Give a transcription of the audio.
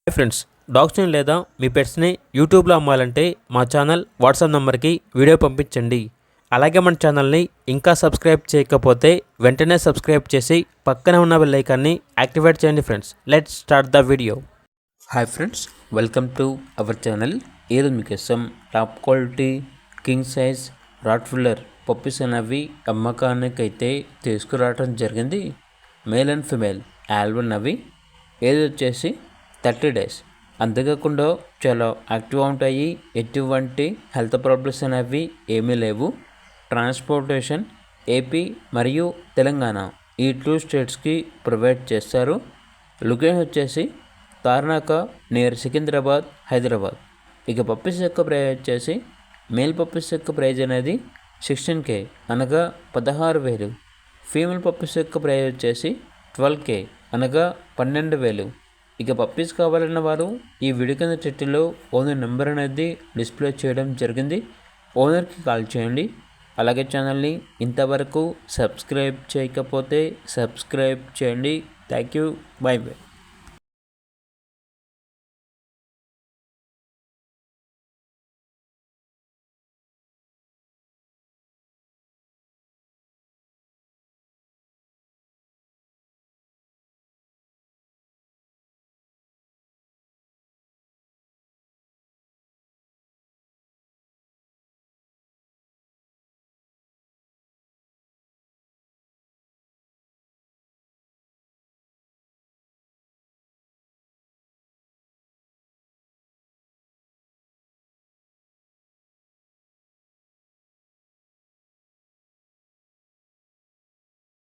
Hi friends, డాగ్స్ని లేదా మీ పెట్స్ని యూట్యూబ్లో అమ్మాలంటే మా ఛానల్ వాట్సాప్ నెంబర్కి వీడియో పంపించండి. అలాగే మన ఛానల్ని ఇంకా సబ్స్క్రైబ్ చేయకపోతే వెంటనే సబ్స్క్రైబ్ చేసి పక్కనే ఉన్న బెల్ ఐకాన్ని యాక్టివేట్ చేయండి. Friends, let's start the video. Hi friends, welcome to our channel. ఈరోజు మీకోసం top quality king size rottweiler puppies అనేవి అమ్మకానికి అయితే తీసుకురావడం జరిగింది. మేల్ అండ్ ఫిమేల్ ఆల్బన్ అవి ఏది వచ్చేసి 30 days. అంతేకాకుండా చాలా యాక్టివ్గా ఉంటాయి. ఎటువంటి హెల్త్ ప్రాబ్లమ్స్ అనేవి ఏమీ లేవు. ట్రాన్స్పోర్టేషన్ ఏపీ మరియు తెలంగాణ ఈ 2 స్టేట్స్కి ప్రొవైడ్ చేస్తారు. లొకేషన్ వచ్చేసి తార్నాక నియర్ సికింద్రాబాద్, హైదరాబాద్. ఇక పప్పీస్ యొక్క ప్రైజ్ వచ్చేసి మేల్ పప్పీస్ యొక్క ప్రైజ్ అనేది 16K అనగా 16,000. ఫీమేల్ పప్పీస్ యొక్క ప్రైజ్ వచ్చేసి 12K అనగా 12,000. ఇక పప్పీస్ కావాలన్న వారు ఈ వీడియో కింద చిట్టిలో ఓనర్ నెంబర్ అనేది డిస్ప్లే చేయడం జరిగింది. ఓనర్కి కాల్ చేయండి. అలాగే ఛానల్ని ఇంతవరకు సబ్స్క్రైబ్ చేయకపోతే సబ్స్క్రైబ్ చేయండి. Thank you. By by.